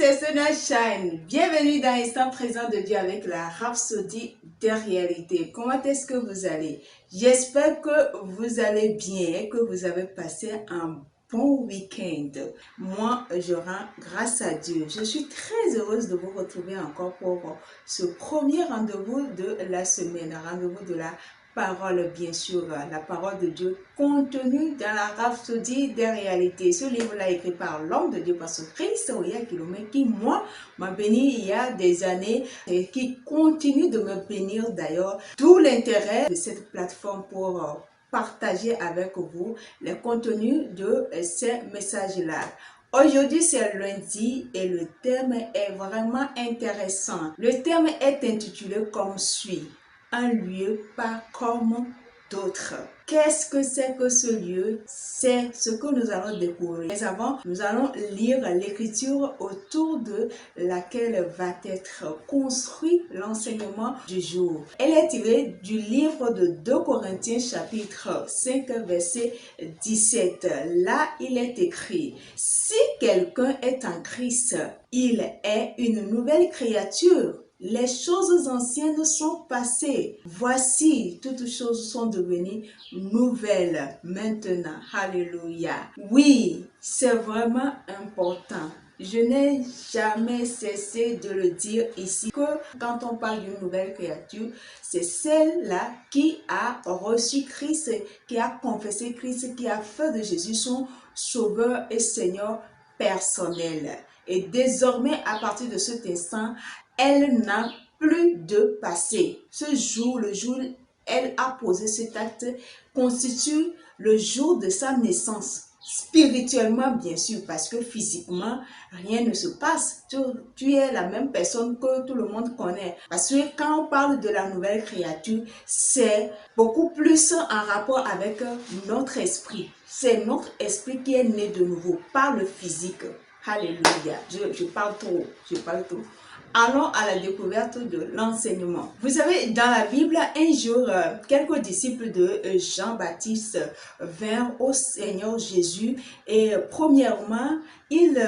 c'est Sonia Shine. Bienvenue dans l'instant présent de Dieu avec la Rhapsodie de réalité. Comment est-ce que vous allez? J'espère que vous allez bien et que vous avez passé un bon week-end. Moi, je rends grâce à Dieu. Je suis très heureuse de vous retrouver encore pour ce premier rendez-vous de la semaine, un rendez-vous de la parole, bien sûr, la parole de Dieu contenue dans la Rhapsodie des réalités. Ce livre-là écrit par l'homme de Dieu, par ce Christ Kilomètre, qui, moi, m'a béni il y a des années et qui continue de me bénir d'ailleurs. D'où l'intérêt de cette plateforme pour partager avec vous les contenus de ces messages-là. Aujourd'hui, c'est lundi et le thème est vraiment intéressant. Le thème est intitulé comme suit. Un lieu pas comme d'autres. Qu'est-ce que c'est que ce lieu? C'est ce que nous allons découvrir. Mais avant, nous allons lire l'écriture autour de laquelle va être construit l'enseignement du jour. Elle est tirée du livre de 2 Corinthiens chapitre 5 verset 17. Là, il est écrit: si quelqu'un est en Christ, il est une nouvelle créature. Les choses anciennes sont passées. Voici, toutes choses sont devenues nouvelles maintenant. Alléluia. Oui, c'est vraiment important. Je n'ai jamais cessé de le dire ici que quand on parle d'une nouvelle créature, c'est celle-là qui a reçu Christ, qui a confessé Christ, qui a fait de Jésus son sauveur et Seigneur personnel. Et désormais, à partir de cet instant, elle n'a plus de passé. Ce jour, le jour où elle a posé cet acte, constitue le jour de sa naissance. Spirituellement, bien sûr, parce que physiquement, rien ne se passe. Tu es la même personne que tout le monde connaît. Parce que quand on parle de la nouvelle créature, c'est beaucoup plus en rapport avec notre esprit. C'est notre esprit qui est né de nouveau, pas le physique. Alléluia. Je parle trop. Allons à la découverte de l'enseignement. Vous savez, dans la Bible, un jour, quelques disciples de Jean-Baptiste vinrent au Seigneur Jésus et premièrement, ils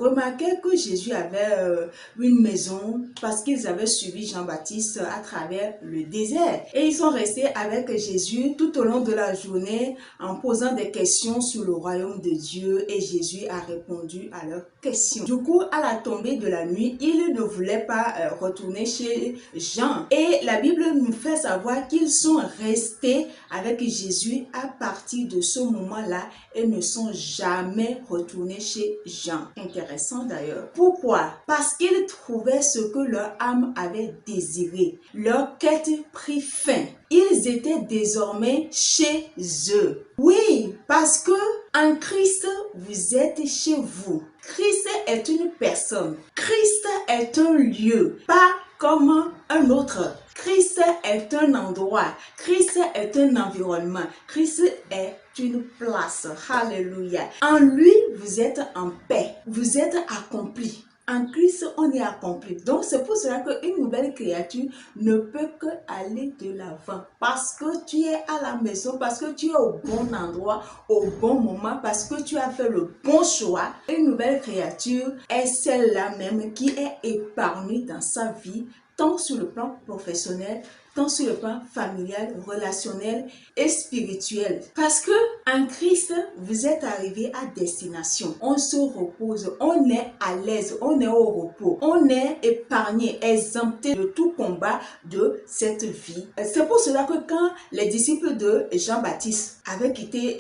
remarquaient que Jésus avait une maison parce qu'ils avaient suivi Jean-Baptiste à travers le désert. Et ils sont restés avec Jésus tout au long de la journée en posant des questions sur le royaume de Dieu et Jésus a répondu à leurs questions. Du coup, à la tombée de la nuit, ils ne voulaient pas retourner chez Jean. Et la Bible nous fait savoir qu'ils sont restés avec Jésus à partir de ce moment-là et ne sont jamais retournés chez Jean. Intéressant d'ailleurs. Pourquoi? Parce qu'ils trouvaient ce que leur âme avait désiré. Leur quête prit fin. Ils étaient désormais chez eux. Oui, parce que en Christ, vous êtes chez vous. Christ est une personne. Christ est un lieu, pas comme un autre. Christ est un endroit. Christ est un environnement. Christ est une place. Alléluia. En lui, vous êtes en paix. Vous êtes accompli. En Christ, on est accompli. Donc, c'est pour cela qu'une nouvelle créature ne peut que aller de l'avant. Parce que tu es à la maison, parce que tu es au bon endroit, au bon moment, parce que tu as fait le bon choix. Une nouvelle créature est celle-là même qui est épargnée dans sa vie, tant sur le plan professionnel, tant sur le plan familial, relationnel et spirituel. Parce que en Christ, vous êtes arrivé à destination. On se repose, on est à l'aise, on est au repos, on est épargné, exempté de tout combat de cette vie. C'est pour cela que quand les disciples de Jean-Baptiste avaient quitté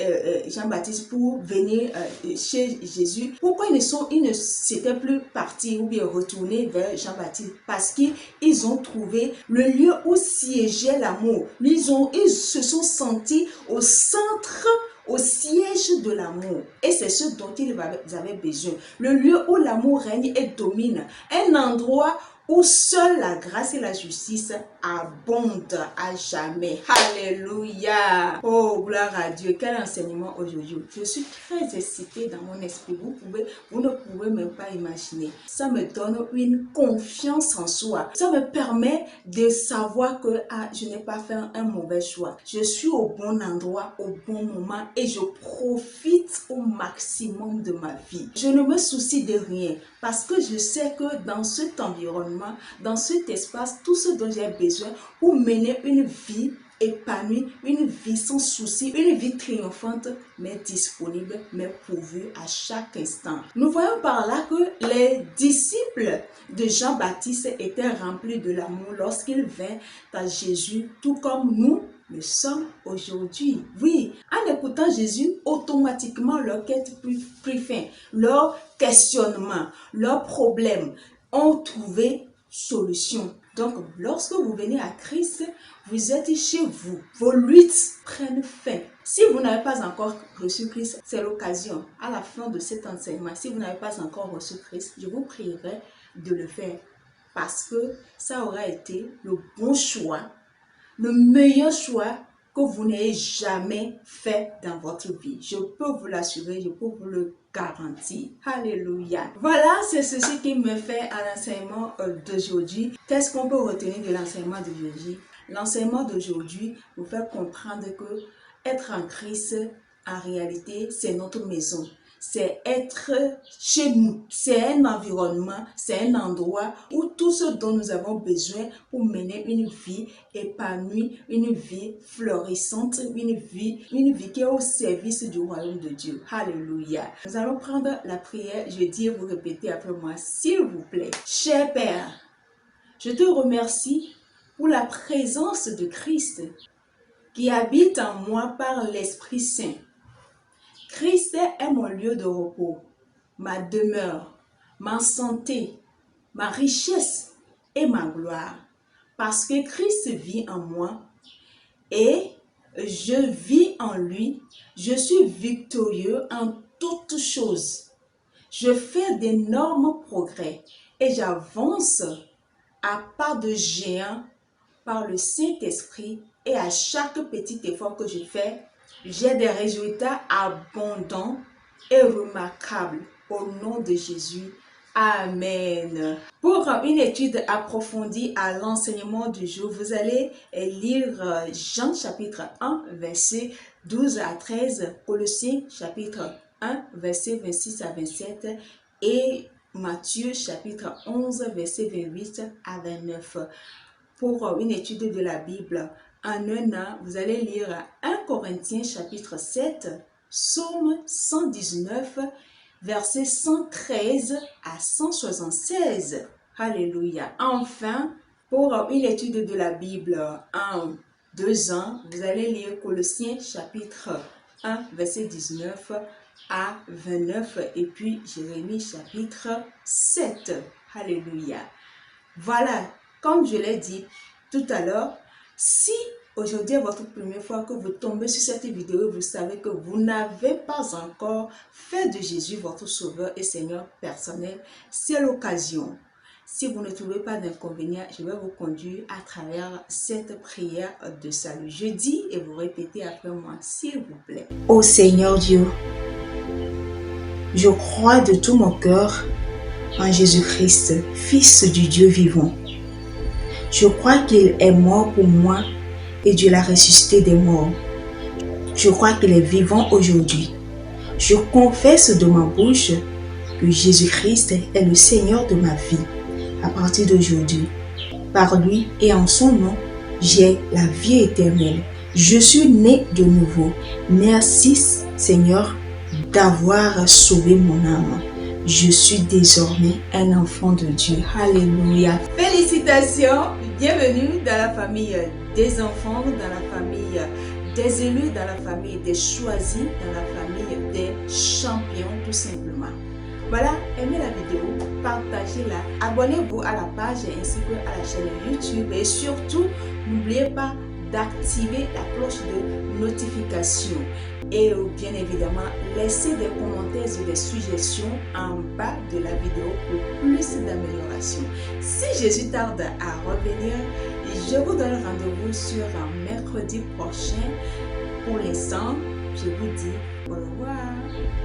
Jean-Baptiste pour venir chez Jésus, pourquoi ils ne s'étaient plus partis ou bien retournés vers Jean-Baptiste? Parce qu'ils ont trouvé le lieu où siégeait l'amour. Ils se sont sentis au centre, au siège de l'amour. Et c'est ce dont ils avaient besoin. Le lieu où l'amour règne et domine. Un endroit où seule la grâce et la justice abondent à jamais. Alléluia. Oh, gloire à Dieu. Quel enseignement aujourd'hui. Je suis très excitée dans mon esprit. Vous ne pouvez même pas imaginer. Ça me donne une confiance en soi. Ça me permet de savoir que je n'ai pas fait un mauvais choix. Je suis au bon endroit, au bon moment et je profite au maximum de ma vie. Je ne me soucie de rien parce que je sais que dans cet environnement, dans cet espace, tout ce dont j'ai besoin pour mener une vie épanouie, une vie sans souci, une vie triomphante, mais disponible, mais pourvue à chaque instant. Nous voyons par là que les disciples de Jean-Baptiste étaient remplis de l'amour lorsqu'ils vinrent à Jésus, tout comme nous le sommes aujourd'hui. Oui, en écoutant Jésus, automatiquement leur quête prit fin, leurs questionnements, leurs problèmes ont trouvé solution. Donc, lorsque vous venez à Christ, vous êtes chez vous. Vos luttes prennent fin. Si vous n'avez pas encore reçu Christ, c'est l'occasion. À la fin de cet enseignement, si vous n'avez pas encore reçu Christ, je vous prierai de le faire. Parce que ça aura été le bon choix, le meilleur choix que vous n'ayez jamais fait dans votre vie. Je peux vous l'assurer, je peux vous le garantir. Alléluia. Voilà, c'est ceci qui me fait à l'enseignement d'aujourd'hui. Qu'est-ce qu'on peut retenir de l'enseignement d'aujourd'hui? L'enseignement d'aujourd'hui vous fait comprendre que être en Christ, en réalité, c'est notre maison. C'est être chez nous. C'est un environnement, c'est un endroit où tout ce dont nous avons besoin pour mener une vie épanouie, une vie florissante, une vie qui est au service du royaume de Dieu. Alléluia. Nous allons prendre la prière. Je dis et vous répétez après moi, s'il vous plaît. Cher Père, je te remercie pour la présence de Christ qui habite en moi par l'Esprit Saint. Christ est mon lieu de repos, ma demeure, ma santé, ma richesse et ma gloire. Parce que Christ vit en moi et je vis en lui, je suis victorieux en toutes choses. Je fais d'énormes progrès et j'avance à pas de géant par le Saint-Esprit et à chaque petit effort que je fais, j'ai des résultats abondants et remarquables au nom de Jésus. Amen. Pour une étude approfondie à l'enseignement du jour, vous allez lire Jean chapitre 1, verset 12 à 13, Colossiens chapitre 1, verset 26 à 27 et Matthieu chapitre 11, verset 28 à 29. Pour une étude de la Bible en un an, vous allez lire 1 Corinthiens chapitre 7, Psaume 119, versets 113 à 176. Alléluia. Enfin, pour une étude de la Bible en 2 ans, vous allez lire Colossiens chapitre 1, verset 19 à 29 et puis Jérémie chapitre 7. Alléluia. Voilà. Comme je l'ai dit tout à l'heure, si aujourd'hui est votre première fois que vous tombez sur cette vidéo, vous savez que vous n'avez pas encore fait de Jésus votre sauveur et Seigneur personnel, c'est l'occasion. Si vous ne trouvez pas d'inconvénient, je vais vous conduire à travers cette prière de salut. Je dis et vous répétez après moi, s'il vous plaît. Ô Seigneur Dieu, je crois de tout mon cœur en Jésus-Christ, Fils du Dieu vivant. Je crois qu'il est mort pour moi et Dieu l'a ressuscité des morts. Je crois qu'il est vivant aujourd'hui. Je confesse de ma bouche que Jésus-Christ est le Seigneur de ma vie à partir d'aujourd'hui. Par lui et en son nom, j'ai la vie éternelle. Je suis né de nouveau. Merci Seigneur d'avoir sauvé mon âme. Je suis désormais un enfant de Dieu. Alléluia. Félicitations. Bienvenue dans la famille des enfants, dans la famille des élus, dans la famille des choisis, dans la famille des champions, tout simplement. Voilà, aimez la vidéo, partagez-la, abonnez-vous à la page ainsi que à la chaîne YouTube et surtout, n'oubliez pas d'activer la cloche de notification. Et bien évidemment, laissez des commentaires et des suggestions en bas de la vidéo pour plus d'amélioration. Si Jésus tarde à revenir, je vous donne rendez-vous sur un mercredi prochain. Pour l'instant, je vous dis au revoir.